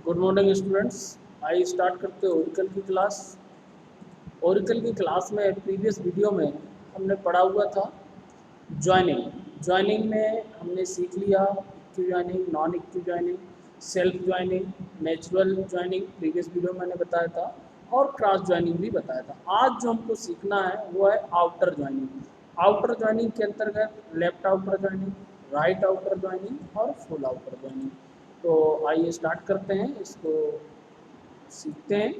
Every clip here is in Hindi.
Good morning students. आइए स्टार्ट करते हैं ओरिकल की क्लास। ओरिकल की क्लास में प्रीवियस वीडियो में हमने पढ़ा हुआ था ज्वाइनिंग में हमने सीख लिया equi joining, non equi joining, self joining, natural joining previous video में मैंने बताया था, और क्रॉस ज्वाइनिंग भी बताया था। आज जो हमको सीखना है वो है आउटर ज्वाइनिंग। आउटर ज्वाइनिंग के अंतर्गत left outer joining, right outer joining और फुल आउटर ज्वाइनिंग। तो आइए स्टार्ट करते हैं, इसको सीखते हैं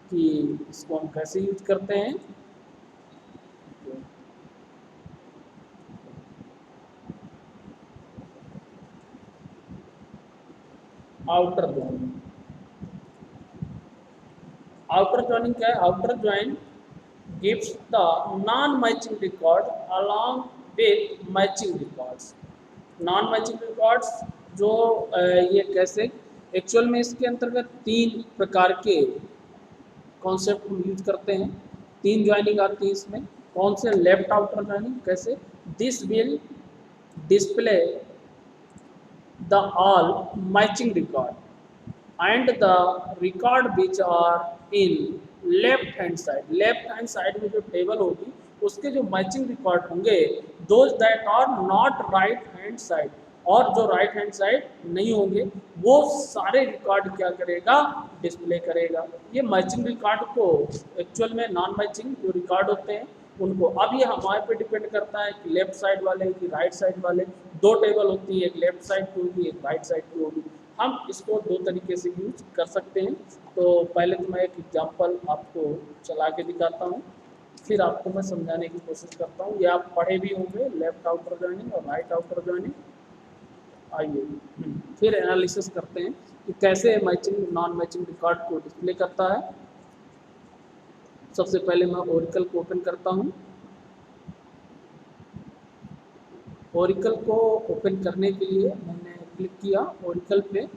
कि इसको हम कैसे यूज करते हैं। आउटर ज्वाइनिंग, आउटर ज्वाइनिंग क्या है? Outer join gives the non-matching record along with matching records। Non matching records जो ये कैसे एक्चुअल में इसके अंतर्गत तीन प्रकार के कॉन्सेप्ट हम यूज करते हैं। तीन ज्वाइनिंग आती है इसमें। कौन से? Left outer joining. कैसे? This will display the all matching record and the record which are in left hand side में जो टेबल होगी उसके जो मैचिंग रिकॉर्ड होंगे those that are not right hand side, और जो राइट हैंड साइड नहीं होंगे वो सारे रिकॉर्ड क्या करेगा? डिस्प्ले करेगा। ये मैचिंग रिकॉर्ड को एक्चुअल में नॉन मैचिंग जो रिकॉर्ड होते हैं उनको, अब ये हमारे पे डिपेंड करता है कि लेफ्ट साइड वाले कि राइट साइड वाले। दो टेबल होती है, एक लेफ्ट साइड की होगी, एक राइट साइड की होगी। हम इसको दो तरीके से यूज कर सकते हैं। तो पहले तो मैं एक एग्जांपल आपको चला के दिखाता हूँ, फिर आपको मैं समझाने की कोशिश करता हूँ। ये आप पढ़े भी होंगे, लेफ्ट आउटर जॉइनिंग और राइट आउटर जॉइनिंग। आइए फिर एनालिसिस करते हैं कि कैसे मैचिंग नॉन मैचिंग रिकॉर्ड को डिस्प्ले करता है। सबसे पहले मैं ओरिकल को ओपन करता हूँ। ओरिकल को ओपन करने के लिए मैंने क्लिक किया ओरिकल पे,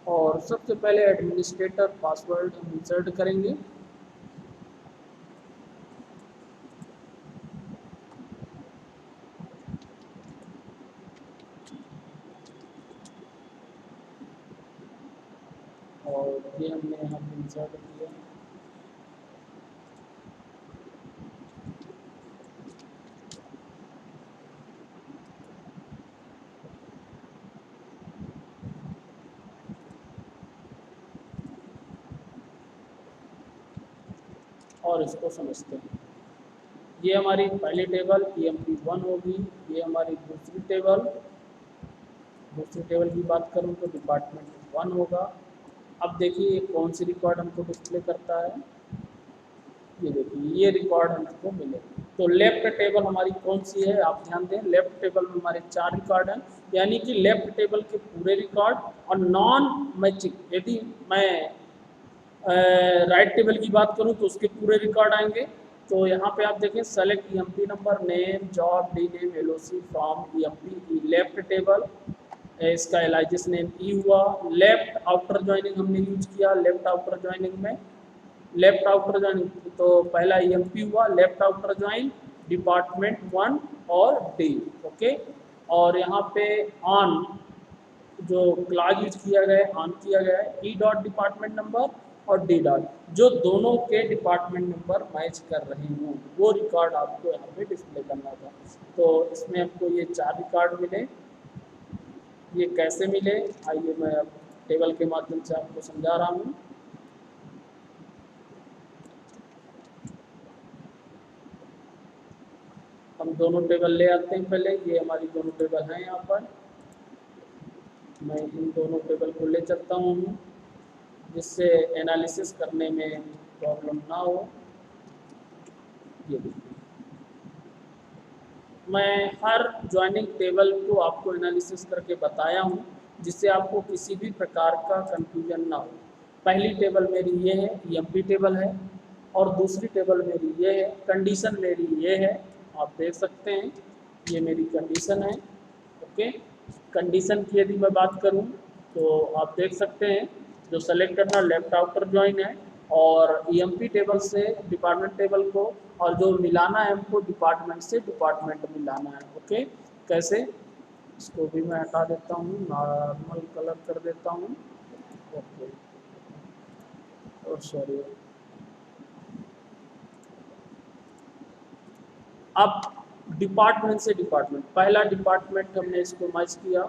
और सबसे पहले एडमिनिस्ट्रेटर पासवर्ड हम इंसर्ट करेंगे। और ये हमने यहाँ पे इंसर्ट किया। और इसको समझते हैं। ये हमारी पहली टेबल EMP1 होगी। ये हमारी दूसरी टेबल की बात करूँ तो डिपार्टमेंट 1 होगा। अब देखिए कौन सी रिकॉर्ड हमको डिस्प्ले करता है। ये देखिए ये रिकॉर्ड हमको मिले। तो लेफ्ट टेबल हमारी कौन सी है? आप ध्यान दें, लेफ्ट टेबल में हमारे 4 रिकॉर्ड हैं, यानी कि लेफ्ट टेबल के पूरे रिकॉर्ड। और नॉन मैचिंग यदि मैं राइट टेबल की बात करूं तो उसके पूरे रिकॉर्ड आएंगे। तो यहाँ पे आप देखें, select EMP number, name, job, D name, LOC from EMP left table. इसका एलाइजिस नेम ई हुआ। लेफ्ट आउटर ज्वाइनिंग हमने यूज किया। लेफ्ट आउटर ज्वाइनिंग में लेफ्ट आउटर ज्वाइनिंग तो पहला EMP हुआ, लेफ्ट आउटर ज्वाइन डिपार्टमेंट 1 और डी। ओके। और यहाँ पे ऑन जो क्लास यूज किया गया है, ऑन किया गया है ई डॉट डिपार्टमेंट नंबर और डी डॉट, जो दोनों के डिपार्टमेंट नंबर मैच कर रहे हों वो रिकॉर्ड आपको यहाँ पे डिस्प्ले करना था। तो इसमें आपको ये 4 रिकॉर्ड मिले। ये कैसे मिले आइए मैं अब टेबल के माध्यम से आपको समझा रहा हूँ। हम दोनों टेबल ले आते हैं। पहले ये हमारी दोनों टेबल हैं। यहाँ पर मैं इन दोनों टेबल को ले चलता हूँ जिससे एनालिसिस करने में प्रॉब्लम ना हो। ये देखिए मैं हर ज्वाइनिंग टेबल को आपको एनालिसिस करके बताया हूँ जिससे आपको किसी भी प्रकार का कंफ्यूजन ना हो। पहली टेबल मेरी ये है, EMP टेबल है, और दूसरी टेबल मेरी ये है, कंडीशन मेरी ये है। आप देख सकते हैं ये मेरी कंडीशन है। ओके। कंडीशन की यदि मैं बात करूं तो आप देख सकते हैं जो सेलेक्ट करना लेफ्ट आउटर ज्वाइन है, और EMP टेबल से डिपार्टमेंट टेबल को, और जो मिलाना है हमको डिपार्टमेंट से डिपार्टमेंट मिलाना है। ओके। कैसे? इसको भी मैं हटा देता हूँ, नॉर्मल कलर कर देता हूँ। ओके। सॉरी। अब डिपार्टमेंट से डिपार्टमेंट, पहला डिपार्टमेंट हमने इसको मर्ज किया,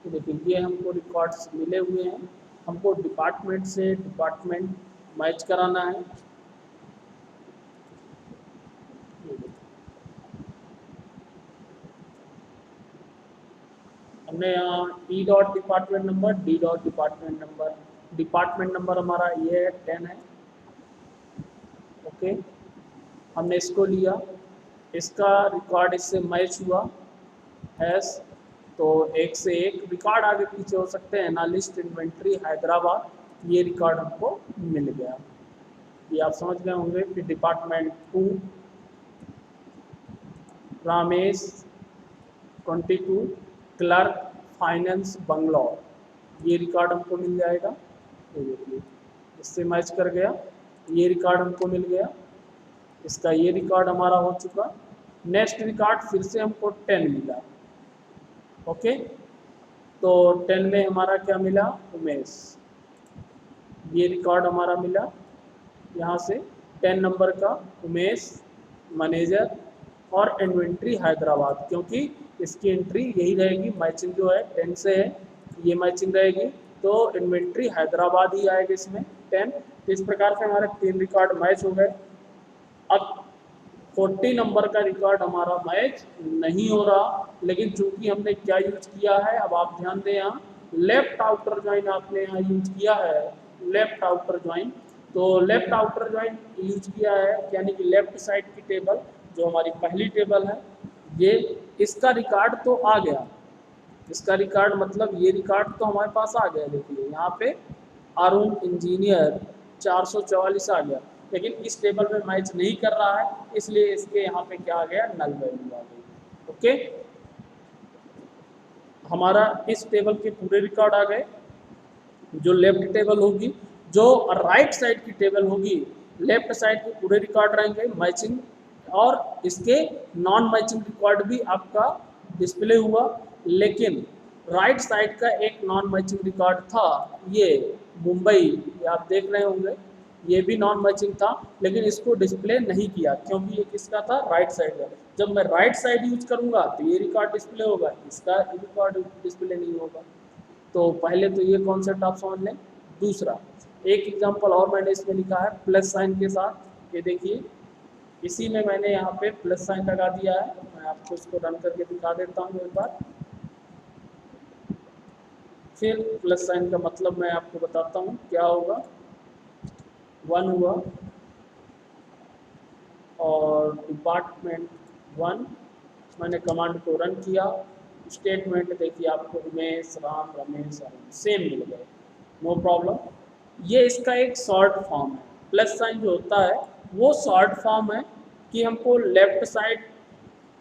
तो देखिए ये हमको रिकॉर्ड्स मिले हुए हैं, हमको डिपार्टमेंट से डिपार्टमेंट मर्ज कराना है। हमने यहाँ E dot department number, D dot department number हमारा ये है 10 है। ओके, हमने इसको लिया, इसका रिकॉर्ड इससे मैच हुआ एस, तो एक से एक रिकॉर्ड आगे पीछे हो सकते हैं। एनालिस्ट इन्वेंट्री हैदराबाद, ये रिकॉर्ड हमको मिल गया। ये आप समझ गए होंगे। फिर department 2 Ramesh 22 clerk finance Bangalore, ये रिकॉर्ड हमको मिल जाएगा। ये देखिए इससे मैच कर गया, ये रिकॉर्ड हमको मिल गया, इसका ये रिकॉर्ड हमारा हो चुका। नेक्स्ट रिकॉर्ड फिर से हमको 10 मिला। ओके, तो 10 में हमारा क्या मिला, उमेश, ये रिकॉर्ड हमारा मिला यहाँ से 10 नंबर का, उमेश मैनेजर और इन्वेंट्री हैदराबाद, क्योंकि इसकी एंट्री यही रहेगी, मैचिंग जो है 10 से है, ये मैचिंग रहेगी, तो इन्वेंट्री हैदराबाद ही आएगा इसमें 10। तो इस प्रकार से हमारे 3 रिकॉर्ड मैच हो गए। अब 40 नंबर का रिकॉर्ड हमारा मैच नहीं हो रहा, लेकिन चूंकि हमने क्या यूज किया है, अब आप ध्यान दें, यहाँ लेफ्ट आउटर ज्वाइन आपने यहाँ यूज किया है, लेफ्ट आउटर ज्वाइन। तो लेफ्ट आउटर ज्वाइन यूज किया है, यानी कि लेफ्ट साइड की टेबल जो हमारी पहली टेबल है, ये इसका रिकॉर्ड तो आ गया, इसका रिकॉर्ड मतलब ये रिकॉर्ड तो हमारे पास आ गया। देखिए यहाँ पे अरुण इंजीनियर 444 आ गया, लेकिन इस टेबल में मैच नहीं कर रहा है, इसलिए इसके यहाँ पे क्या आ गया, नल वैल्यू आ गई। ओके, हमारा इस टेबल के पूरे रिकॉर्ड आ गए। जो लेफ्ट टेबल होगी, जो राइट साइड की टेबल होगी, लेफ्ट साइड के पूरे रिकॉर्ड रहेंगे मैचिंग, और इसके नॉन मैचिंग रिकॉर्ड भी आपका डिस्प्ले हुआ। लेकिन राइट साइड का एक नॉन मैचिंग रिकॉर्ड था, ये मुंबई, ये आप देख रहे होंगे, ये भी नॉन मैचिंग था, लेकिन इसको डिस्प्ले नहीं किया, क्योंकि ये किसका था, राइट साइड का। जब मैं राइट साइड यूज करूंगा तो ये रिकॉर्ड डिस्प्ले होगा, इसका रिकॉर्ड डिस्प्ले नहीं होगा। तो पहले तो ये कॉन्सेप्ट आप समझ लें। दूसरा एक एग्जांपल और मैंने इसमें लिखा है प्लस साइन के साथ, ये देखिए इसी में मैंने यहाँ पे प्लस साइन लगा दिया है। मैं आपको इसको रन करके दिखा देता हूँ एक बार, फिर प्लस साइन का मतलब मैं आपको बताता हूँ क्या होगा। 1 हुआ और डिपार्टमेंट 1 मैंने कमांड को रन किया, स्टेटमेंट देखिए आपको उमेश, राम, रमेश, अरुण सेम मिल गए, नो प्रॉब्लम। ये इसका एक शॉर्ट फॉर्म है, प्लस साइन जो होता है वो शॉर्ट फॉर्म है कि हमको लेफ्ट साइड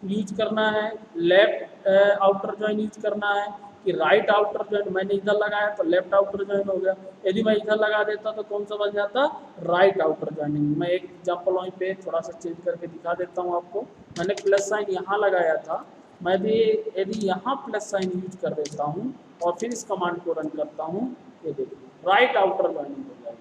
यूज करना है, लेफ्ट आउटर जॉइन यूज करना है, कि राइट आउटर जॉइन मैंने इधर लगाया तो लेफ्ट आउटर जॉइन हो गया, यदि मैं इधर लगा देता तो कौन सा बन जाता, राइट आउटर जॉइनिंग। मैं एक एग्जांपल वहीं पे थोड़ा सा चेंज करके दिखा देता हूँ आपको। मैंने प्लस साइन यहाँ लगाया था, मैं भी यदि यहाँ प्लस साइन यूज कर देता हूँ और फिर इस कमांड को रन करता हूँ, ये देखिए राइट आउटर जॉइनिंग हो जाएगी।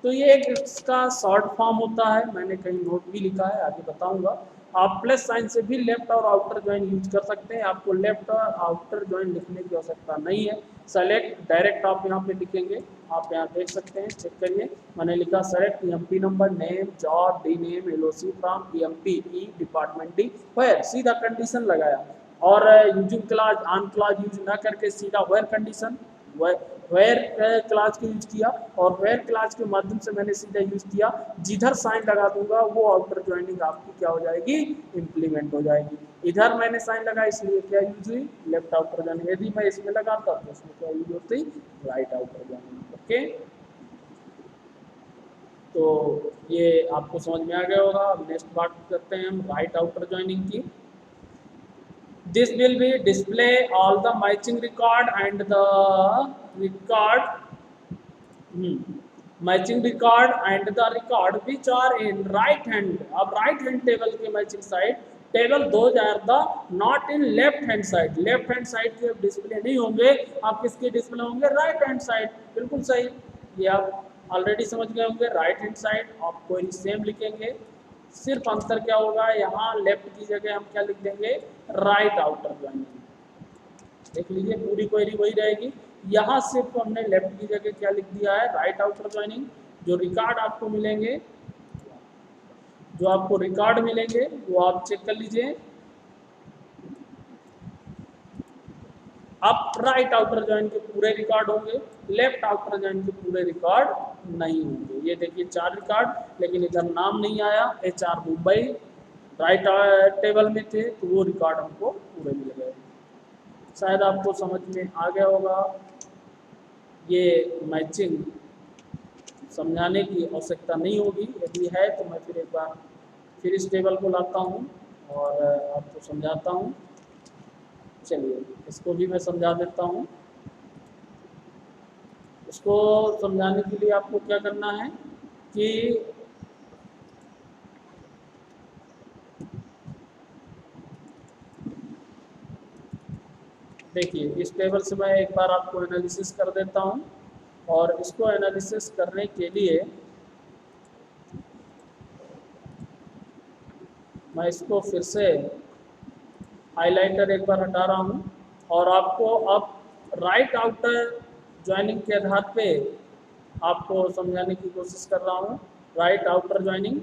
तो ये एक इसका शॉर्ट फॉर्म होता है, मैंने कहीं नोट भी लिखा है, आगे बताऊंगा। आप प्लस साइन से भी लेफ्ट और आउटर ज्वाइन यूज कर सकते हैं, आपको लेफ्ट और आउटर ज्वाइन लिखने की आवश्यकता नहीं है। सेलेक्ट डायरेक्ट आप यहाँ पे लिखेंगे, आप यहाँ देख सकते हैं, चेक करिए, मैंने लिखा select EMP number, name, job, D name, LOC from EMP, E department D, where, सीधा कंडीशन लगाया, और using clause on clause use ना करके सीधा वेयर कंडीशन, वेयर क्लास को यूज किया, और वेयर क्लास के माध्यम से मैंने सीधा यूज किया। जिधर साइन लगा दूंगा वो आउटर ज्वाइनिंग आपकी क्या हो जाएगी, इंप्लीमेंट हो जाएगी। इधर मैंने साइन लगा इसलिए क्या यूज हुई, लेफ्ट आउटर ज्वाइनिंग। यदि मैं इसमें लगाता तो उसमें क्या यूज होती, राइट आउटर ज्वाइनिंग। ओके, तो ये आपको समझ में आ गया होगा। नेक्स्ट बात करते हैं हम राइट आउटर ज्वाइनिंग की। This will be display all the matching record and the record matching record and the record which are in right hand. अब right hand table के matching side table 2000 the not in left hand side, left hand side के डिस्प्ले नहीं होंगे, आप किसके डिस्प्ले होंगे, राइट हैंड साइड। बिल्कुल सही, ये आप ऑलरेडी समझ गए होंगे। राइट हैंड साइड आप क्वेरी सेम लिखेंगे, सिर्फ अंतर क्या होगा, यहाँ लेफ्ट की जगह हम क्या लिख देंगे, राइट आउटर ज्वाइनिंग। देख लीजिए पूरी क्वेरी वही रहेगी, यहाँ सिर्फ हमने लेफ्ट की जगह क्या लिख दिया है, राइट आउटर ज्वाइनिंग। जो रिकॉर्ड आपको मिलेंगे, जो आपको रिकॉर्ड मिलेंगे वो आप चेक कर लीजिए। अब राइट आउटर ज्वाइन के पूरे रिकॉर्ड होंगे, लेफ्ट आउटर ज्वाइन के पूरे रिकॉर्ड नहीं होंगे। ये देखिए 4 रिकॉर्ड, लेकिन इधर नाम नहीं आया, HR मुंबई राइट टेबल में थे, तो वो रिकॉर्ड हमको पूरे मिल गए। शायद आपको समझ में आ गया होगा। ये मैचिंग समझाने की आवश्यकता नहीं होगी, यदि है तो मैं फिर एक बार फिर इस टेबल को लाता हूँ और आपको समझाता हूँ। चलिए इसको भी मैं समझा देता हूँ। इसको समझाने के लिए आपको क्या करना है कि देखिए इस टेबल से मैं एक बार आपको एनालिसिस कर देता हूँ, और इसको एनालिसिस करने के लिए मैं इसको फिर से हाइलाइटर एक बार हटा रहा हूँ, और आपको अब राइट आउटर ज्वाइनिंग के आधार पे आपको समझाने की कोशिश कर रहा हूँ। राइट आउटर ज्वाइनिंग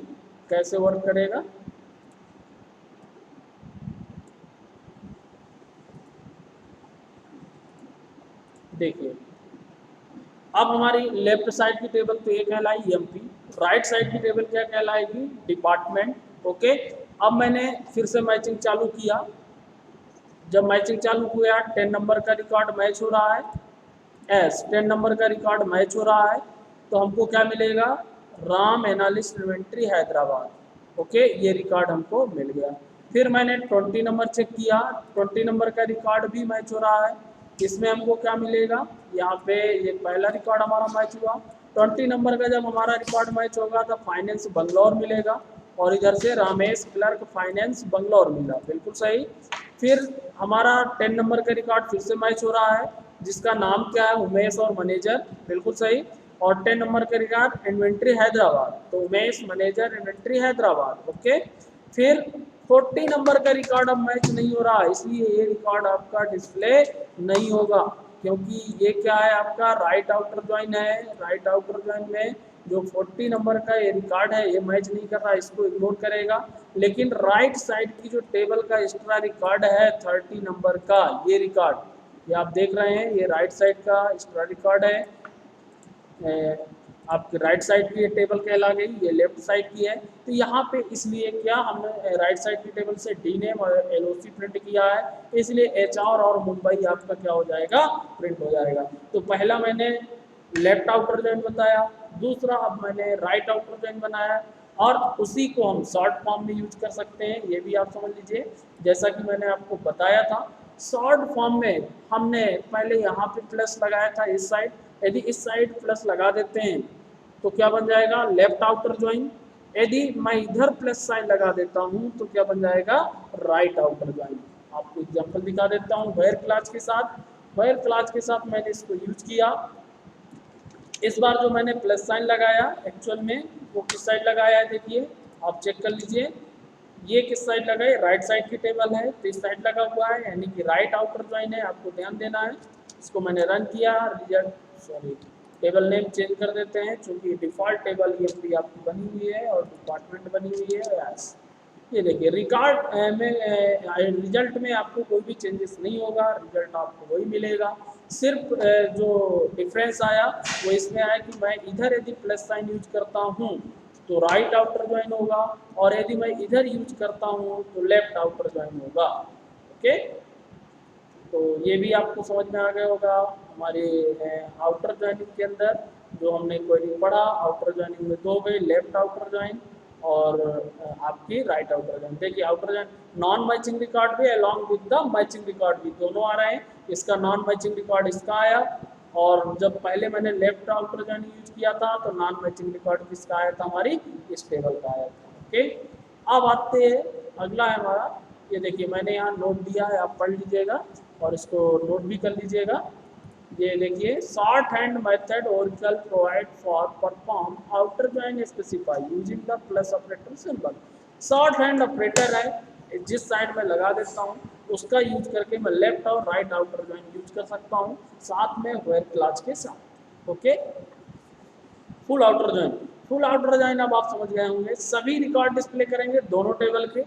कैसे वर्क करेगा। देखिए अब हमारी लेफ्ट साइड की टेबल तो ये कहलाई MP, राइट साइड की टेबल क्या कहलाएगी, डिपार्टमेंट। ओके, अब मैंने फिर से मैचिंग चालू किया। जब मैचिंग चालू किया 10 नंबर का रिकॉर्ड मैच हो रहा है, 10 नंबर का रिकॉर्ड मैच हो रहा है, तो हमको क्या मिलेगा, Ram analyst inventory Hyderabad. Okay, ये रिकॉर्ड हमको मिल गया। फिर मैंने 20 नंबर चेक किया, 20 नंबर का रिकॉर्ड भी मैच हो रहा है। इसमें हमको क्या मिलेगा, यहाँ पे ये पहला रिकॉर्ड हमारा मैच हुआ। 20 नंबर का जब हमारा रिकॉर्ड मैच होगा तो फाइनेंस बंगलौर मिलेगा, और इधर से रामेश क्लर्क फाइनेंस बंगलौर मिला, बिल्कुल सही। फिर हमारा 10 नंबर का रिकॉर्ड फिर से मैच हो रहा है, जिसका नाम क्या है, उमेश और मैनेजर, बिल्कुल सही। और 10 नंबर का रिकॉर्ड इन्वेंट्री हैदराबाद, तो Umesh manager inventory Hyderabad. Okay, फिर 40 नंबर का रिकॉर्ड अब मैच नहीं हो रहा, इसलिए ये रिकॉर्ड आपका डिस्प्ले नहीं होगा, क्योंकि ये क्या है, आपका राइट आउटर ज्वाइन है। राइट आउटर ज्वाइन में जो 40 नंबर का ये रिकॉर्ड है ये मैच नहीं कर रहा, इसको इग्नोर करेगा। लेकिन राइट साइड की जो टेबल का एक्स्ट्रा रिकॉर्ड है 30 नंबर का, ये रिकॉर्ड, ये आप देख रहे हैं, ये राइट साइड का एक्स्ट्रा रिकॉर्ड है। आपकी राइट साइड की ये टेबल कहला गई, ये लेफ्ट साइड की है। तो यहाँ पे इसलिए क्या हमने राइट साइड की टेबल से डी नेम और LOC प्रिंट किया है, इसलिए HR और मुंबई आपका क्या हो जाएगा, प्रिंट हो जाएगा। तो पहला मैंने लेफ्ट आउटर ज्वाइन बताया, दूसरा अब मैंने राइट आउटर ज्वाइन बनाया, और उसी को हम शॉर्ट फॉर्म में यूज कर सकते हैं, ये भी आप समझ लीजिए। जैसा कि मैंने आपको बताया था, शॉर्ट फॉर्म में हमने पहले यहाँ पे प्लस लगाया था इस साइड, यदि इस साइड प्लस लगा देते हैं तो क्या बन जाएगा, लेफ्ट आउटर ज्वाइन। यदि मैं इधर प्लस साइन लगा देता हूँ तो क्या बन जाएगा, राइट आउटर ज्वाइन। आपको एग्जांपल दिखा देता हूँ वेयर क्लास के साथ। वेयर क्लास के साथ मैंने इसको यूज किया। इस बार जो मैंने प्लस साइन लगाया एक्चुअल में वो किस साइड लगाया है, देखिए आप चेक कर लीजिए। ये किस साइड लगा है, राइट साइड की टेबल है तो इस साइड लगा हुआ है, यानी कि राइट आउटर ज्वाइन है, आपको ध्यान देना है। इसको मैंने रन किया, result sorry table name change कर देते हैं, क्योंकि डिफ़ॉल्ट टेबल EMP आपकी बनी हुई है और डिपार्टमेंट बनी हुई है। यस, ये देखिए रिकॉर्ड में रिजल्ट में आपको कोई भी चेंजेस नहीं होगा, रिजल्ट आपको वही मिलेगा। सिर्फ जो डिफरेंस आया वो इसमें आया कि मैं इधर यदि प्लस साइन यूज करता हूँ तो राइट आउटर ज्वाइन होगा, और यदि मैं इधर यूज करता हूँ तो लेफ्ट आउटर ज्वाइन होगा। ओके, तो ये भी आपको समझ में आ गया होगा। हमारे आउटर ज्वाइनिंग के अंदर जो हमने क्वेरी पढ़ा, आउटर ज्वाइनिंग में 2 हो गई, लेफ्ट आउटर ज्वाइन और आपकी राइट आउटर ज्वाइन। देखिए outer join non matching record भी along with the matching record भी दोनों आ रहे हैं। इसका नॉन मैचिंग रिकॉर्ड इसका आया, और जब पहले मैंने लेफ्ट आउटर ज्वाइनिंग यूज किया था तो नॉन मैचिंग रिकॉर्ड किसका आया था, हमारी इस टेबल का आया था। ओके, अब आते हैं, अगला है हमारा, ये देखिए मैंने यहाँ नोट दिया है, आप पढ़ लीजिएगा और इसको नोट भी कर लीजिएगा। ये देखिए, short hand method Oracle provide for perform outer join specify using the plus operator symbol. Short hand operator है, जिस साइड में लगा देता हूँ उसका यूज करके मैं लेफ्ट और राइट आउटर ज्वाइन यूज कर सकता हूँ, साथ में वेयर क्लास के साथ। Okay, full outer join. Full outer join अब आप समझ गए होंगे, सभी रिकॉर्ड डिस्प्ले करेंगे दोनों टेबल के,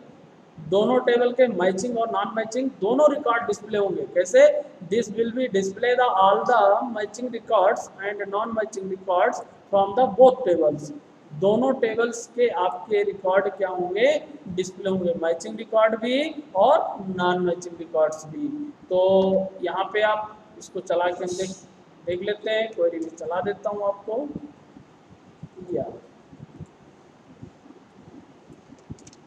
दोनों टेबल के मैचिंग और नॉन मैचिंग दोनों रिकॉर्ड डिस्प्ले होंगे। कैसे? This will be display the all the matching records and non matching records from the both tables. दोनों टेबल्स के आपके रिकॉर्ड क्या होंगे? डिस्प्ले होंगे, मैचिंग रिकॉर्ड भी और नॉन मैचिंग रिकॉर्ड्स भी। तो यहाँ पे आप इसको चला के हम देख लेते हैं, क्वेरी में चला देता हूँ आपको। या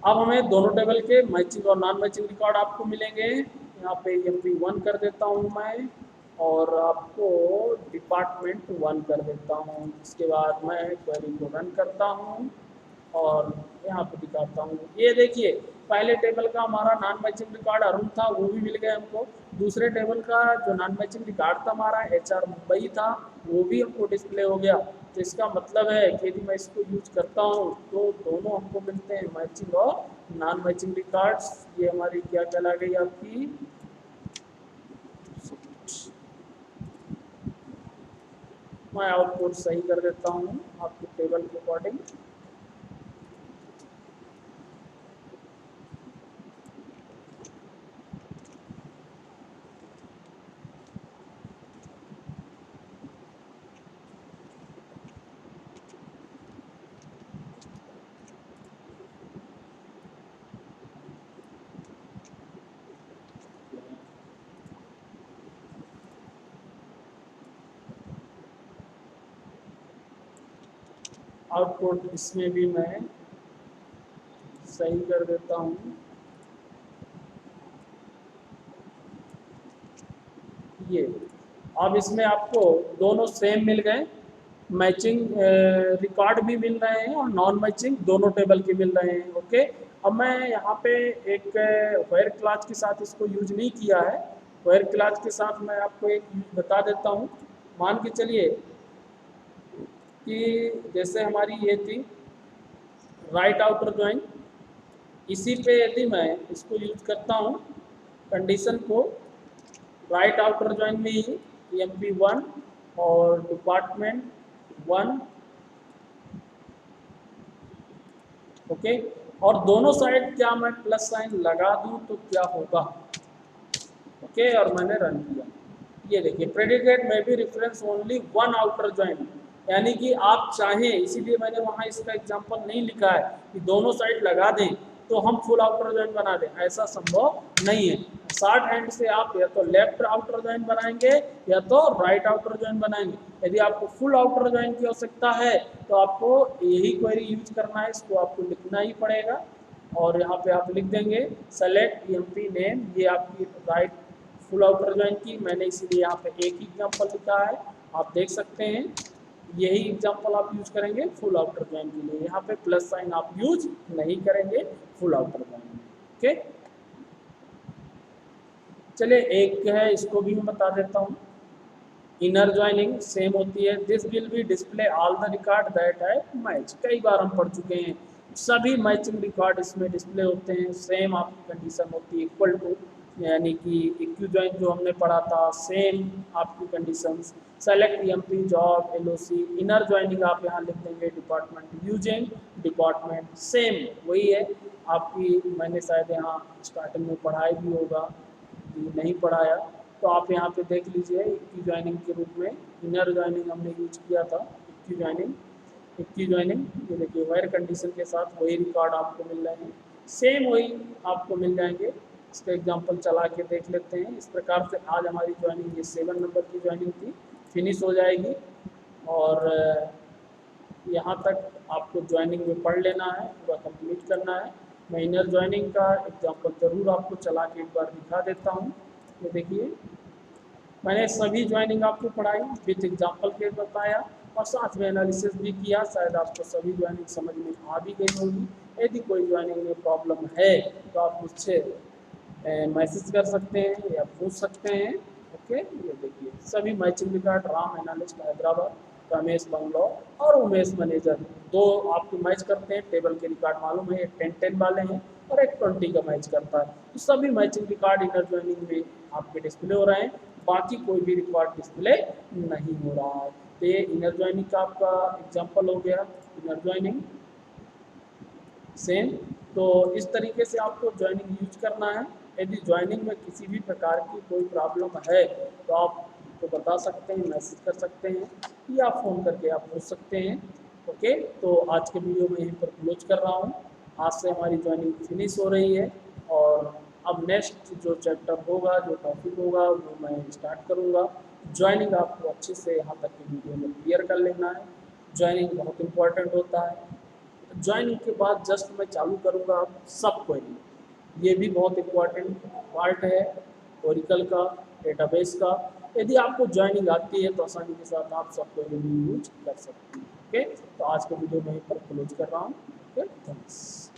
अब हमें दोनों टेबल के मैचिंग और नॉन मैचिंग रिकॉर्ड आपको मिलेंगे। यहाँ पे MP1 कर देता हूँ मैं, और आपको डिपार्टमेंट 1 कर देता हूँ। इसके बाद मैं क्वेरी को रन करता हूँ और यहाँ पे दिखाता हूँ। ये देखिए, पहले टेबल का हमारा नॉन मैचिंग रिकॉर्ड अरुण था, वो भी मिल गया हमको। दूसरे टेबल का जो नॉन मैचिंग रिकॉर्ड था हमारा HR मुंबई था, वो भी हमको डिस्प्ले हो गया। तो इसका मतलब है कि यदि मैं इसको यूज करता हूँ तो दोनों हमको मिलते हैं, मैचिंग और नॉन मैचिंग रिकॉर्ड्स। ये हमारी क्या कहला गई आपकी, मैं आउटपुट सही कर देता हूँ आपके टेबल के अकॉर्डिंग। आउटपुट इसमें भी मैं सही कर देता हूँ। ये अब इसमें आपको दोनों सेम मिल गए, मैचिंग रिकॉर्ड भी मिल रहे हैं और नॉन मैचिंग दोनों टेबल के मिल रहे हैं। ओके, अब मैं यहाँ पे एक वेयर क्लास के साथ इसको यूज नहीं किया है। वेयर क्लास के साथ मैं आपको एक यूज बता देता हूँ। मान के चलिए कि जैसे हमारी ये थी राइट आउटर ज्वाइन, इसी पे यदि मैं इसको यूज करता हूँ कंडीशन को, राइट आउटर ज्वाइन में ही MP1 और डिपार्टमेंट 1। ओके, और दोनों साइड क्या मैं प्लस साइन लगा दूं तो क्या होगा? ओके, और मैंने रन किया। ये देखिए, प्रेडिकेट में भी reference only one outer join, यानी कि आप चाहें, इसीलिए मैंने वहाँ इसका एग्जांपल नहीं लिखा है कि दोनों साइड लगा दें तो हम फुल आउटर ज्वाइन बना दें, ऐसा संभव नहीं है। शॉर्ट हैंड से आप या तो लेफ्ट आउटर ज्वाइन बनाएंगे या तो राइट आउटर ज्वाइन बनाएंगे। यदि आपको फुल आउटर ज्वाइन की आवश्यकता है तो आपको यही क्वेरी यूज करना है, इसको आपको लिखना ही पड़ेगा। और यहाँ पे आप लिख देंगे सेलेक्ट MP नेम, ये आपकी राइट फुल आउटर ज्वाइन की, मैंने इसीलिए यहाँ पे एक ही एग्जाम्पल लिखा है, आप देख सकते हैं। यही एग्जाम्पल आप यूज करेंगे फुल आउटर ज्वाइन के लिए, यहाँ पे प्लस साइन आप यूज नहीं करेंगे फुल आउटर ज्वाइन में। ओके, चलिए एक है, इसको भी मैं बता देता हूँ। इनर ज्वाइनिंग सेम होती है, this will be display all the record that है मैच, कई बार हम पढ़ चुके हैं, सभी मैचिंग रिकॉर्ड इसमें डिस्प्ले होते हैं। सेम आपकी कंडीशन होती है, इक्वल टू, यानी कि इक्यू ज्वाइन जो हमने पढ़ा था सेम आपकी conditions. Select MP job LOC, inner joining आप यहाँ लिख देंगे डिपार्टमेंट यूजिंग डिपार्टमेंट, सेम वही है आपकी। मैंने शायद यहाँ स्टार्टिंग में पढ़ाई भी होगा, नहीं पढ़ाया तो आप यहाँ पे देख लीजिए। इक्की ज्वाइनिंग के रूप में इनर ज्वाइनिंग हमने यूज किया था, इक्की ज्वाइनिंग ये देखिए, वायर कंडीशन के साथ वही रिकॉर्ड आपको मिल रहे हैं, सेम वही आपको मिल जाएंगे। इसका एग्जांपल चला के देख लेते हैं। इस प्रकार से आज हमारी ज्वाइनिंग ये 7 नंबर की ज्वाइनिंग थी, फिनिश हो जाएगी। और यहाँ तक आपको ज्वाइनिंग में पढ़ लेना है, पूरा कंप्लीट करना है। मैं इनर ज्वाइनिंग का एग्जांपल ज़रूर आपको चला के एक बार दिखा देता हूँ। ये देखिए, मैंने सभी ज्वाइनिंग आपको पढ़ाई विथ एग्जांपल के बताया और साथ में एनालिसिस भी किया। शायद आपको सभी ज्वाइनिंग समझ में आ भी गई होगी। यदि कोई ज्वाइनिंग में प्रॉब्लम है तो आप मुझसे मैसेज कर सकते हैं या पूछ सकते हैं। ओके। ओके, ये देखिए सभी matching record Ram analyst Hyderabad, Ramesh Bangalore और उमेश मैनेजर, दो आपको मैच करते हैं। टेबल के रिकॉर्ड मालूम है, एक 10-10 वाले हैं और एक 20 का मैच करता है। तो सभी मैचिंग रिकॉर्ड इनर ज्वाइनिंग में आपके डिस्प्ले हो रहे हैं, बाकी कोई भी रिकॉर्ड डिस्प्ले नहीं हो रहा है। तो ये इनर ज्वाइनिंग का आपका एग्जाम्पल हो गया, इनर ज्वाइनिंग सेम। तो इस तरीके से आपको ज्वाइनिंग यूज करना है। यदि ज्वाइनिंग में किसी भी प्रकार की कोई प्रॉब्लम है तो आप तो बता सकते हैं, मैसेज कर सकते हैं या फ़ोन करके आप पूछ सकते हैं। ओके, तो आज के वीडियो में यहीं पर क्लोज कर रहा हूँ। आज से हमारी ज्वाइनिंग फिनिश हो रही है और अब नेक्स्ट जो चैप्टर होगा, जो टॉपिक होगा, वो मैं स्टार्ट करूँगा। ज्वाइनिंग आपको अच्छे से यहाँ तक की वीडियो में क्लियर कर लेना है। ज्वाइनिंग बहुत इंपॉर्टेंट होता है। ज्वाइनिंग के बाद जस्ट मैं चालू करूँगा सब क्वेरी, ये भी बहुत इम्पोर्टेंट पार्ट है ओरिकल का, डेटाबेस का। यदि आपको ज्वाइनिंग आती है तो आसानी के साथ आप सब क्वेरी यूज कर सकते हैं। ओके, तो आज के वीडियो में यहीं पर क्लोज कर रहा हूँ। Okay, thanks.